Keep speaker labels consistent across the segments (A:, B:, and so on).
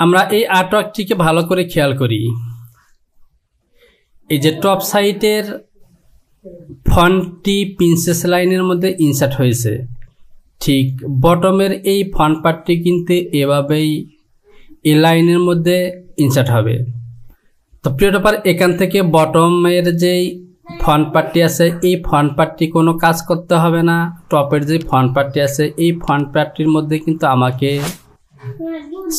A: আমরা এই আর্টওয়ার্কটিকে ভালো করে খেয়াল করি। এই যে টপ সাইটের ফন্টটি প্রিন্সেস লাইনের মধ্যে ইনসার্ট হয়েছে, ঠিক বটমের এই ফন্ট পার্টটি কিন্তু এভাবেই এই লাইনের মধ্যে ইনসার্ট হবে। তো প্রিয় টপার, এখান থেকে বটমের যেই ফন্ট পার্টটি আছে এই ফন্ট পার্টটি কোনো কাজ করতে হবে না। টপের যে ফন্ট পার্টটি আছে এই ফন্ট পার্টটির মধ্যে কিন্তু আমাকে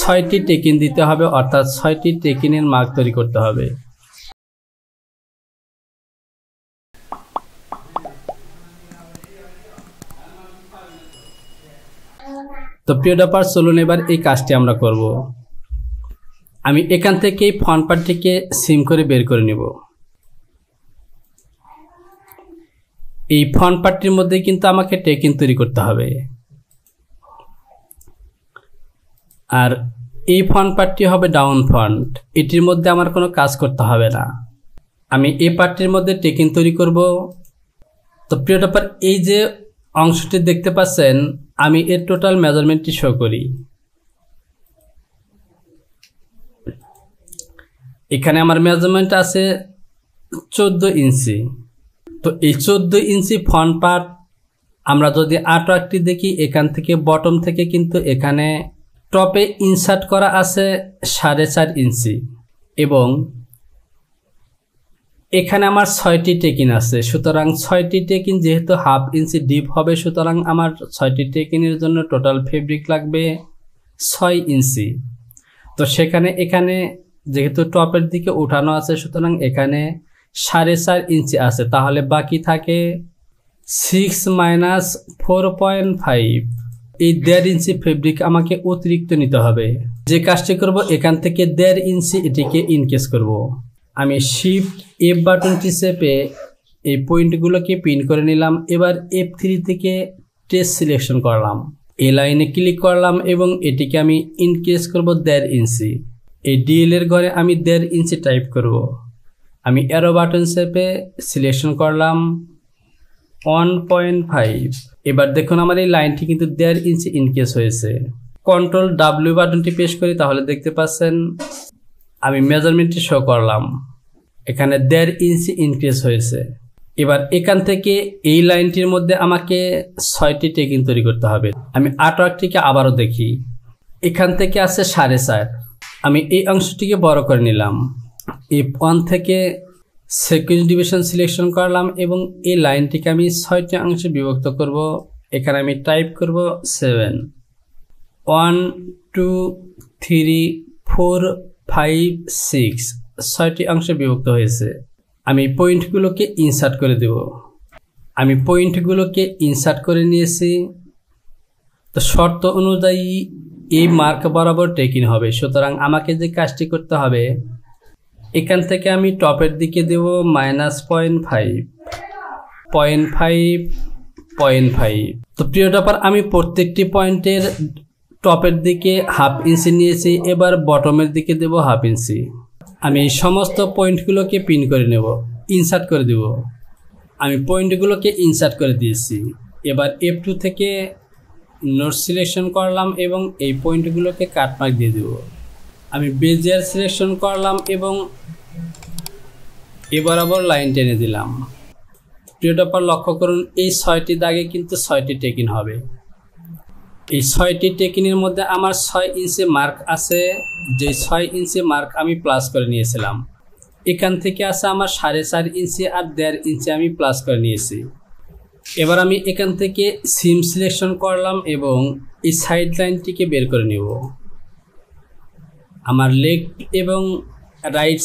A: 6টি টেকিন দিতে হবে, অর্থাৎ 6টি টেকিনের মার্ক তৈরি করতে হবে। তো প্রিয় টপার, চলুন এবার এই কাজটি আমরা করব। আমি এখান থেকে এই ফন্ট পার্টটিকে সিম করে বের করে নেব। এই ফন্ট পার্টটির মধ্যে কিন্তু আমাকে টেকিন তৈরি করতে হবে, আর এই ফন্ট পার্টটি হবে ডাউন ফন্ট, এটির মধ্যে আমার কোনো কাজ করতে হবে না। আমি এই পার্টটির মধ্যে টেকিন তৈরি করব। তো প্রিয় টপার, এই যে অংশটি দেখতে পাচ্ছেন, আমি এর টোটাল মেজারমেন্টটি শো করি। এখানে আমার মেজারমেন্ট আছে 14 ইঞ্চি। তো এই 14 ইঞ্চি ফন্ট পার্ট আমরা যদি আর্টওয়ার্কটি দেখি, এখান থেকে বটম থেকে কিন্তু এখানে টপে ইনসার্ট করা আছে 4.5 ইঞ্চি, এবং এখানে আমার 6টি টেকিন আছে। সুতরাং 6টি টেকিন যেহেতু হাফ ইঞ্চি ডিপ হবে, সুতরাং আমার 6টি টেকিনের জন্য টোটাল ফেব্রিক লাগবে 6 ইঞ্চি। তো এখানে যেহেতু টপের দিকে উঠানো আছে, সুতরাং এখানে 4.5 ইঞ্চি আছে, তাহলে বাকি থাকে 6 - 4.5। এই 1.5 ইঞ্চি ফেব্রিক আমাকে অতিরিক্ত নিতে হবে। যে কাজটি করব, এখান থেকে 1.5 ইঞ্চি এটিকে ইনকেস করব। আমি শিফট F বাটনটি চেপে এই পয়েন্টগুলোকে পিন করে নিলাম। এবার F3 থেকে ট্রেস সিলেকশন করলাম, এই লাইনে ক্লিক করলাম এবং এটিকে আমি ইনক্রিজ করব 1.5 ইঞ্চি। এই ডিএল এর ঘরে আমি 1.5 ইঞ্চি টাইপ করব। আমি অ্যারো বাটন চেপে সিলেকশন করলাম 1.5। এবার দেখুন আমার এই লাইনটি কিন্তু 1.5 ইঞ্চি ইনক্রিজ হয়েছে। কন্ট্রোল W বাটনটি প্রেস করি, তাহলে দেখতে পাচ্ছেন আমি মেজারমেন্টটি শো করলাম, এখানে 1.5 ইঞ্চি ইনক্রিজ হয়েছে। এবার এখান থেকে এই লাইনটির মধ্যে আমাকে 6টি টেকিন তৈরি করতে হবে। আমি আর্টওয়ার্কটিকে আবারও দেখি, এখান থেকে আছে 4.5। আমি এই অংশটিকে বড় করে নিলাম, F1 থেকে সিকোয়েন্স ডিভিশন সিলেকশন করলাম এবং এই লাইনটিকে আমি 6টি অংশে বিভক্ত করব। এখানে আমি টাইপ করব 7, 1 2 3 4 5 6, 6টি অংশে বিভক্ত হয়েছে। আমি পয়েন্টগুলোকে ইনসার্ট করে দেব। আমি পয়েন্টগুলোকে ইনসার্ট করে নিয়েছি। তো শর্ত অনুযায়ী এই মার্ক বরাবর টেকিন হবে, সুতরাং আমাকে যে কাজটি করতে হবে, এখান থেকে আমি টপের দিকে দেব -0.5। তো প্রিয় টপার, আমি প্রত্যেকটি পয়েন্টের টপের দিকে হাফ ইঞ্চি নিয়েছি, এবার বটমের দিকে দেব হাফ ইঞ্চি। আমি এই সমস্ত পয়েন্টগুলোকে পিন করে নেব, ইনসার্ট করে দেব। আমি পয়েন্টগুলোকে ইনসার্ট করে দিয়েছি। এবার F2 থেকে নোট সিলেকশন করলাম এবং এই পয়েন্টগুলোকে কাটমার্ক দিয়ে দেব। আমি বেজিয়ার সিলেকশন করলাম এবং এবার আবার লাইন টেনে দিলাম। প্রিয় টপার, লক্ষ্য করুন এই 6টি দাগে কিন্তু 6টি টেকিন হবে। এই 6টি টেকিনের মধ্যে আমার 6 ইঞ্চি মার্ক আছে, যে 6 ইঞ্চি মার্ক আমি প্লাস করে নিয়েছিলাম। এখান থেকে আছে আমার 4.5 ইঞ্চি আর 1.5 ইঞ্চি আমি প্লাস করে নিয়েছি। এবার আমি এখান থেকে সিম সিলেকশন করলাম এবং এই সাইড লাইনটিকে বের করে নেব। আমার লেফট এবং রাইট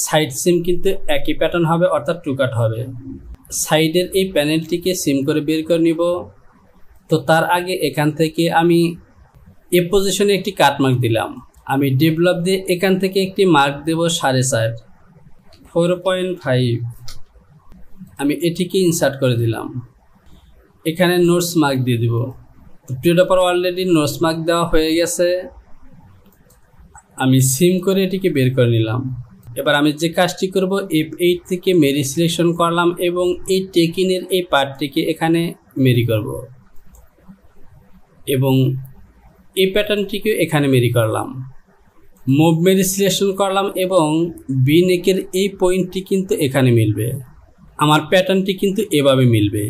A: সাইড সিম কিন্তু একই প্যাটার্ন হবে, অর্থাৎ টু কাট হবে। সাইডের এই প্যানেলটিকে সিম করে বের করে নিব। তো তার আগে এখান থেকে আমি এ পজিশনে একটি কাট মার্ক দিলাম। আমি ডেভেলপ দিয়ে এখান থেকে একটি মার্ক দেব 4.5, 4.5। আমি এটিকে ইনসার্ট করে দিলাম। এখানে নোটস মার্ক দিয়ে দিব। প্রিয় টপার, অলরেডি নোটস মার্ক দেওয়া হয়ে গেছে। আমি সিম করে এটিকে বের করে নিলাম। এবার আমি যে কাজটি করব, F8 থেকে মেরি সিলেকশন করলাম এবং এই টেকিনের এই পার্টটিকে এখানে মেরি করব এবং এই প্যাটার্নটিকে এখানে মেরি করলাম, মুভ মেরি সিলেকশন করলাম এবং বি নেকের এই পয়েন্টটি কিন্তু এখানে মিলবে। আমার প্যাটার্নটি কিন্তু এভাবে মিলবে।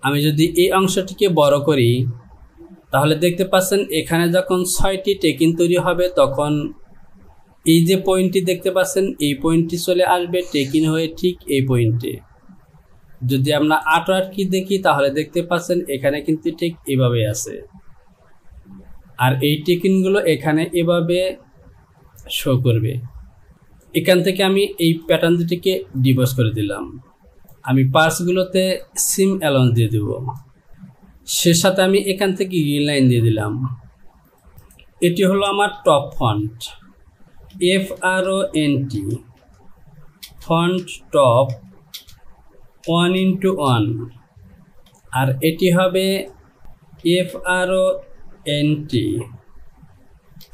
A: আমি যদি এই অংশটিকে বড় করি তাহলে দেখতে পাচ্ছেন এখানে যখন 6টি টেকিন তৈরি হবে তখন এই যে পয়েন্টটি দেখতে পাচ্ছেন এই পয়েন্টটি চলে আসবে টেকিন হয়ে ঠিক এই পয়েন্টে। যদি আমরা 8 কি দেখি তাহলে দেখতে পাচ্ছেন এখানে কিন্তু ঠিক এভাবে আছে, আর এই টেকিনগুলো এখানে এভাবে শো করবে। এখান থেকে আমি এই প্যাটার্ন দুটিকে ডিবোস করে দিলাম। আমি পার্সগুলোতে সিম অ্যালাউন্স দিয়ে দেব, সে সাথে আমি এখান থেকে গ্রিন লাইন দিয়ে দিলাম। এটি হলো আমার top font, FRONT font top 1:1, আর এটি হবে FRONT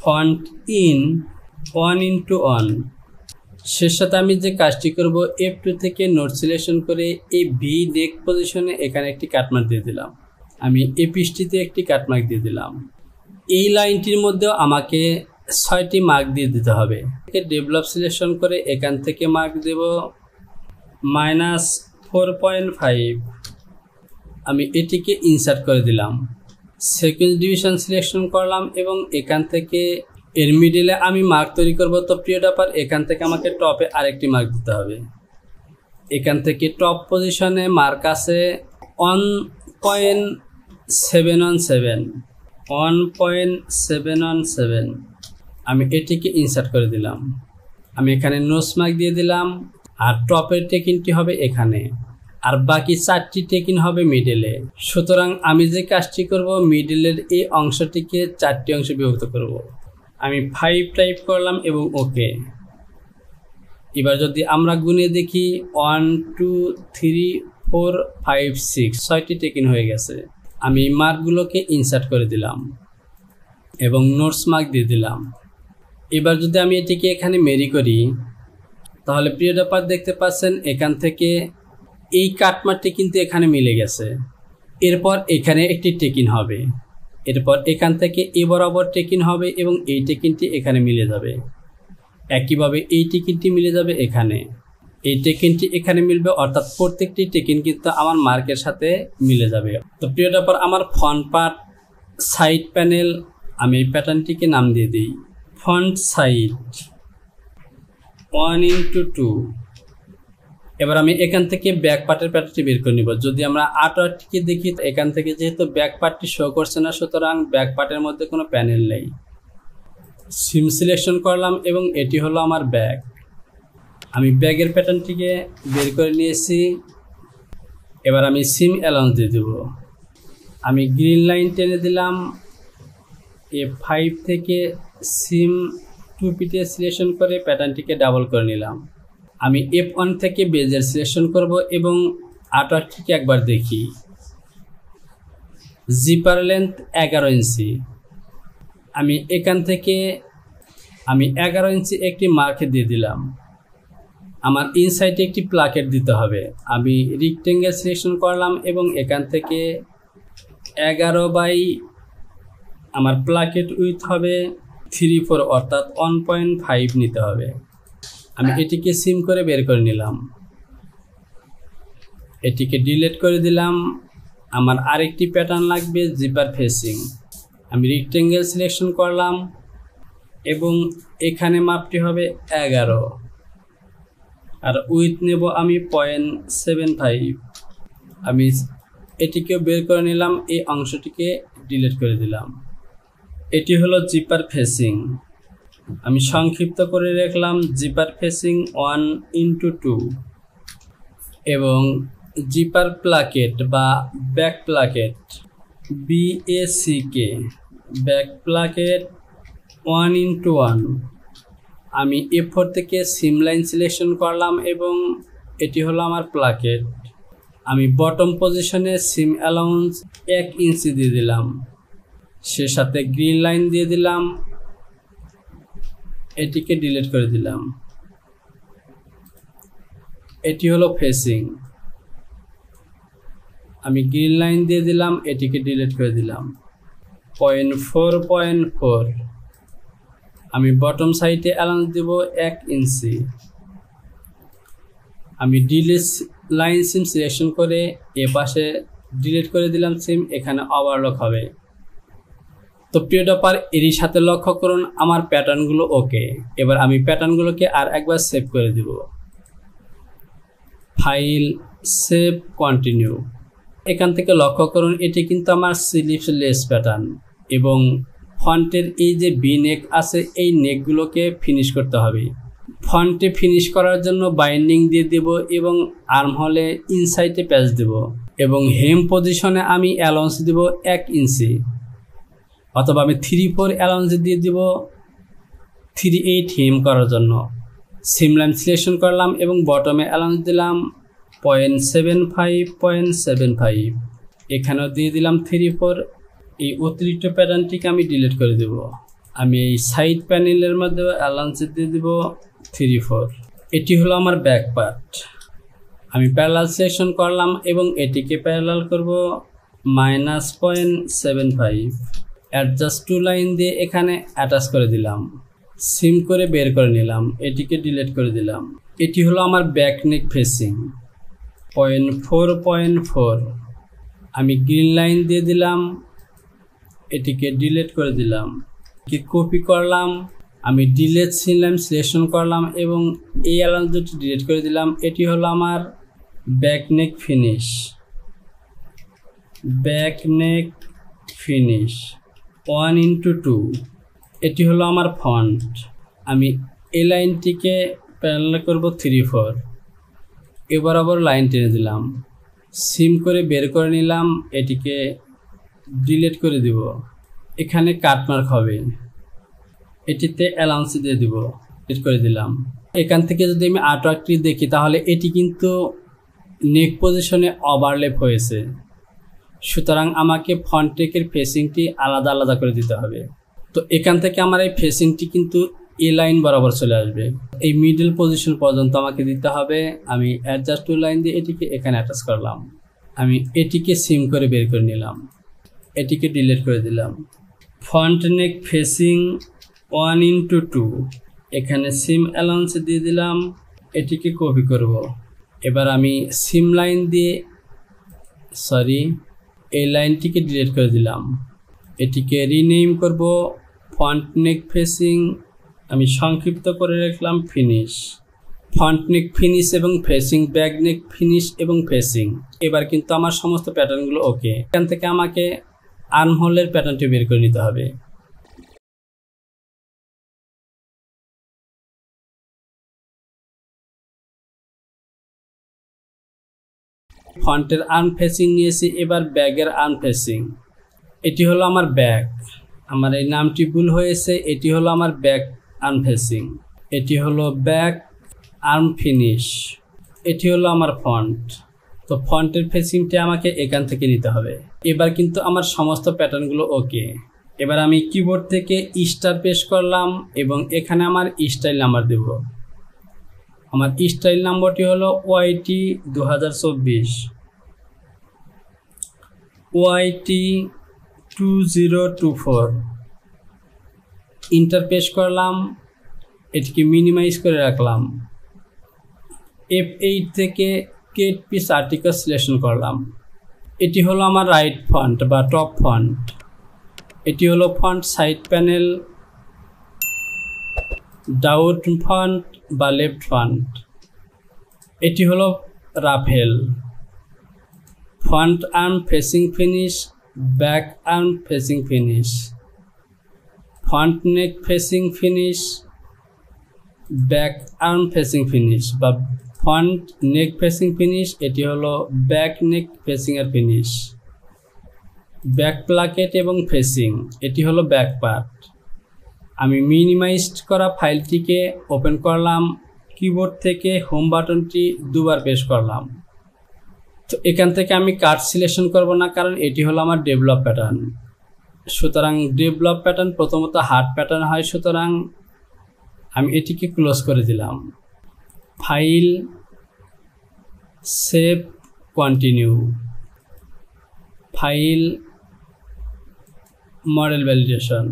A: ফন্ট ইন 1:1। সে সাথে আমি যে কাজটি করব F2 থেকে নোট সিলেকশন করে এই ভি নেক পজিশনে এখানে একটি কাটমার্ক দিয়ে দিলাম। আমি এই পৃষ্ঠটিতে একটি কাটমার্ক দিয়ে দিলাম। এই লাইনটির মধ্যেও আমাকে 6টি মার্ক দিয়ে দিতে হবে। ডেভেলপ সিলেকশন করে এখান থেকে মার্ক দেব -4.5। আমি এটিকে ইনসার্ট করে দিলাম। সেকেন্ড ডিভিশন সিলেকশন করলাম এবং এখান থেকে এর মিডিলে আমি মার্ক তৈরি করব। তো প্রিয় ডাপার, এখান থেকে আমাকে টপে আরেকটি মার্ক দিতে হবে। এখান থেকে টপ পজিশনে মার্ক আছে 1.717। আমি এটিকে ইনসার্ট করে দিলাম। আমি এখানে নোস মার্ক দিয়ে দিলাম, আর টপের টেকিনটি হবে এখানে, আর বাকি 4টি টেকিন হবে মিডলে। সুতরাং আমি যে কাজটি করব মিডলের এই অংশটিকে 4টি অংশে বিভক্ত করব। আমি 5 টাইপ করলাম এবং ওকে। এবার যদি আমরা গুনে দেখি 1 2 3 4 5 6, 6টি টেকিন হয়ে গেছে। আমি মার্কগুলোকে ইনসার্ট করে দিলাম এবং নোটস মার্ক দিয়ে দিলাম। এবার যদি আমি এটিকে এখানে মেরি করি তাহলে প্রিয় ডাপার দেখতে পাচ্ছেন এখান থেকে এই কাটমার্কটি কিন্তু এখানে মিলে গেছে। এরপর এখানে একটি টেকিন হবে, এরপর এখান থেকে এ বরাবর টেকিন হবে এবং এই টেকিনটি এখানে মিলে যাবে। একইভাবে এই টেকিনটি মিলে যাবে এখানে, এই টেকিনটি এখানে মিলবে, অর্থাৎ প্রত্যেকটি টেকিন কিন্তু আমার মার্কের সাথে মিলে যাবে। তো প্রিয় ডাপার, আমার ফন্ট পার্ট সাইড প্যানেল, আমি এই প্যাটার্নটিকে নাম দিয়ে দিই ফন্ট সাইড 1:2। এবার আমি এখান থেকে ব্যাক পার্টের প্যাটার্নটি বের করে নিব। যদি আমরা আর্টওয়ার্কটিকে দেখি এখান থেকে যেহেতু ব্যাক পার্টটি শো করছে না, সুতরাং ব্যাক পার্টের মধ্যে কোনো প্যানেল নেই। সিম সিলেকশন করলাম এবং এটি হলো আমার ব্যাক। আমি ব্যাগের প্যাটার্নটিকে বের করে নিয়েছি। এবার আমি সিম অ্যালাউন্স দিয়ে দেব। আমি গ্রিন লাইন টেনে দিলাম। F5 থেকে সিম 2পিটে সিলেকশন করে প্যাটার্নটিকে ডাবল করে নিলাম। আমি F1 থেকে বেজের সিলেকশন করব এবং আর্টওয়ার্কটিকে একবার দেখি। জিপার লেন্থ 11 ইঞ্চি। আমি এখান থেকে 11 ইঞ্চি একটি মার্ক দিয়ে দিলাম। আমার ইনসাইডে একটি প্লাকেট দিতে হবে। আমি রেক্টেঙ্গেল সিলেকশন করলাম এবং এখান থেকে 11 বাই আমার প্লাকেট উইথ হবে 3/4, অর্থাৎ 1.5 নিতে হবে। আমি এটিকে সিম করে বের করে নিলাম, এটিকে ডিলিট করে দিলাম। আমার আরেকটি প্যাটার্ন লাগবে জিপার ফেসিং। আমি রেক্টেঙ্গেল সিলেকশন করলাম এবং এখানে মাপটি হবে 11, আর উইথ নেব আমি 0.75। আমি এটিকেও বের করে নিলাম, এই অংশটিকে ডিলিট করে দিলাম। এটি হলো জিপার ফেসিং। আমি সংক্ষিপ্ত করে রাখলাম জিপার ফেসিং 1:2 এবং জিপার প্লাকেট বা back placket BACK back placket 1:1। আমি F4 থেকে সিম লাইন সিলেকশন করলাম এবং এটি হলো আমার প্লাকেট। আমি বটম পজিশনে সিম অ্যালাউন্স 1 ইঞ্চি দিয়ে দিলাম, সে সাথে গ্রিন লাইন দিয়ে দিলাম, এটিকে ডিলিট করে দিলাম। এটি হলো ফেসিং। আমি গ্রিন লাইন দিয়ে দিলাম, এটিকে ডিলিট করে দিলাম। 0.4.4। আমি বটম সাইডে অ্যালাউন্স দেব 1 ইঞ্চি। আমি ডিলিট লাইন সিম সিলেকশন করে এ পাশে ডিলিট করে দিলাম সিম, এখানে ওভারলক হবে। তো প্রিয় ডপার, এরই সাথে লক্ষ্য করুন আমার প্যাটার্নগুলো ওকে। এবার আমি প্যাটার্নগুলোকে আর একবার সেভ করে দিব। File, save, continue. এখান থেকে লক্ষ্য করুন এটি কিন্তু আমার স্লিভলেস প্যাটার্ন এবং ফন্টের এই যে বি নেক আছে এই নেকগুলোকে ফিনিশ করতে হবে। ফন্টে ফিনিশ করার জন্য বাইন্ডিং দিয়ে দেব এবং আর্ম হলে ইনসাইডে প্যাচ দেব এবং হেম পজিশনে আমি অ্যালাউন্স দেব 1 ইঞ্চি, অথবা আমি 3/4 অ্যালাউন্স দিয়ে দেব 3/8 হেম করার জন্য। সিম লাইন সিলেকশন করলাম এবং বটমে অ্যালাউন্স দিলাম 0.75. এখানেও দিয়ে দিলাম 3/4। এই অতিরিক্ত প্যাটার্নটিকে আমি ডিলিট করে দেব। আমি এই সাইড প্যানেলের মধ্যে অ্যালাউন্স দিয়ে দেব 3/4। এটি হলো আমার ব্যাক পার্ট। আমি প্যারালাল সিলেকশন করলাম এবং এটিকে প্যারালাল করব -0.75। অ্যাডজাস্ট টু লাইন দিয়ে এখানে অ্যাটাচ করে দিলাম, সিম করে বের করে নিলাম, এটিকে ডিলিট করে দিলাম। এটি হলো আমার ব্যাক নেক ফেসিং 0.4.4। আমি গ্রিন লাইন দিয়ে দিলাম, এটিকে ডিলিট করে দিলাম, কি কপি করলাম, আমি ডিলিট সিম লাইন সিলেকশন করলাম এবং এই অ্যালাউন্স দুটি ডিলিট করে দিলাম। এটি হলো আমার back neck finish. Back neck finish 1:2। এটি হলো আমার ফন্ট। আমি এই লাইনটিকে প্যারালাল করব 3/4। এবার আবার লাইন টেনে দিলাম, সিম করে বের করে নিলাম, এটিকে ডিলিট করে দিব। এখানে কাটমার্ক হবে, এটিতে অ্যালাউন্স দিয়ে দিব, ডিলিট করে দিলাম। এখান থেকে যদি আমি আর্টওয়ার্কটি দেখি তাহলে এটি কিন্তু নেক পজিশনে ওভারল্যাপ হয়েছে, সুতরাং আমাকে ফন্ট নেকের ফেসিংটি আলাদা আলাদা করে দিতে হবে। তো এখান থেকে আমার এই ফেসিংটি কিন্তু এই লাইন বরাবর চলে আসবে, এই মিডল পজিশন পর্যন্ত আমাকে দিতে হবে। আমি অ্যাডজাস্ট টু লাইন দিয়ে এটিকে এখানে অ্যাটাচ করলাম, আমি এটিকে সিম করে বের করে নিলাম, এটিকে ডিলিট করে দিলাম। Font neck facing 1:2। এখানে সিম অ্যালাউন্স দিয়ে দিলাম, এটিকে কপি করব। এবার আমি সিম লাইন দিয়ে এই লাইনটিকে ডিলিট করে দিলাম, এটিকে রিনেম করব ফন্ট নেক ফেসিং, আমি সংক্ষিপ্ত করে রাখলাম ফিনিশ। ফন্ট নেক ফিনিশ এবং ফেসিং, ব্যাক নেক ফিনিশ এবং ফেসিং। এবার কিন্তু আমার সমস্ত প্যাটার্নগুলো ওকে। এখান থেকে আমাকে আর্ম হোলের প্যাটার্নটি বের করে নিতে হবে। ফন্টের আর্ম ফেসিং নিয়েছি, এবার ব্যাগের আর্ম ফেসিং। এটি হলো আমার ব্যাগ, আমার এই নামটি ভুল হয়েছে, এটি হলো আমার ব্যাক আর্ম ফেসিং, এটি হলো ব্যাক আর্ম ফিনিশ, এটি হলো আমার ফন্ট। তো ফন্টের ফেসিংটি আমাকে এখান থেকে নিতে হবে। এবার কিন্তু আমার সমস্ত প্যাটার্নগুলো ওকে। এবার আমি কিবোর্ড থেকে স্টার প্রেস করলাম এবং এখানে আমার স্টাইল নাম্বার দেব। আমার স্টাইল নাম্বারটি হলো YT 2024, YT 2024। ইন্টার প্রেস করলাম, এটিকে মিনিমাইজ করে রাখলাম, F8 থেকে কেট পিস আর্টিকেল সিলেকশন করলাম। এটি হলো আমার রাইট ফন্ট বা টপ ফন্ট, এটি হলো front side panel, down front বা লেফট ফন্ট, এটি হলো রাফেল। Front arm facing finish, back arm facing finish, front neck facing finish, back arm facing finish বা ফন্ট নেক ফেসিং ফিনিশ, এটি হলো ব্যাক নেক ফেসিং এর ফিনিশ। ব্যাক প্লাকেট এবং facing, এটি হলো ব্যাক পার্ট। আমি মিনিমাইজড করা ফাইলটিকে ওপেন করলাম, কিবোর্ড থেকে হোম বাটনটি দুবার প্রেস করলাম। তো এখান থেকে আমি কাট সিলেকশন করব না, কারণ এটি হলো আমার ডেভেলপ প্যাটার্ন। সুতরাং ডেভেলপ প্যাটার্ন প্রথমত হার্ড প্যাটার্ন হয়, সুতরাং আমি এটিকে ক্লোজ করে দিলাম। File, save, continue, file, model validation.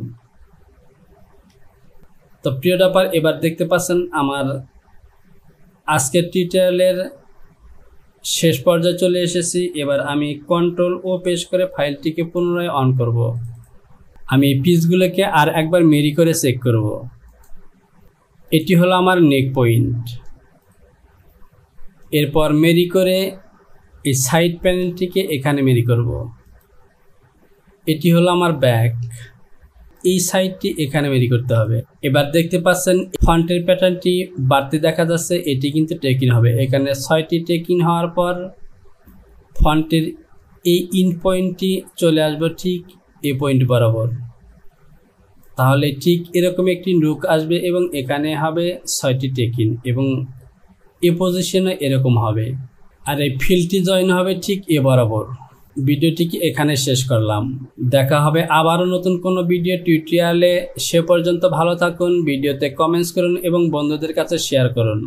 A: তো প্রিয় ডেভেলপার, এবার দেখতে পাচ্ছেন আমার আজকের টিউটোরিয়ালের শেষ পর্যায়ে চলে এসেছি। এবার আমি কন্ট্রোল ও প্রেস করে ফাইলটিকে পুনরায় অন করব। আমি এই পিসগুলোকে আর একবার মেরি করে চেক করব। এটি হলো আমার নেক পয়েন্ট। এরপর মেরি করে এই সাইড প্যানেলটিকে এখানে মেরি করব। এটি হলো আমার ব্যাক, এই সাইডটি এখানে মেরি করতে হবে। এবার দেখতে পাচ্ছেন ফন্টের প্যাটার্নটি বাড়তে দেখা যাচ্ছে, এটি কিন্তু টেকিন হবে। এখানে 6টি টেকিন হওয়ার পর ফন্টের এই ইন পয়েন্টটি চলে আসবে ঠিক এই পয়েন্ট বরাবর। তাহলে ঠিক এরকম একটি লুক আসবে এবং এখানে হবে 6টি টেকিন এবং এ পজিশনে এরকম হবে। আর এই ফিলটি জয়েন হবে ঠিক এ বরাবর। ভিডিওটিকে এখানে শেষ করলাম। দেখা হবে আবারও নতুন কোনো ভিডিও টিউটোরিয়ালে। সে পর্যন্ত ভালো থাকুন, ভিডিওতে কমেন্টস করুন এবং বন্ধুদের কাছে শেয়ার করুন।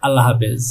A: আল্লাহ হাফেজ।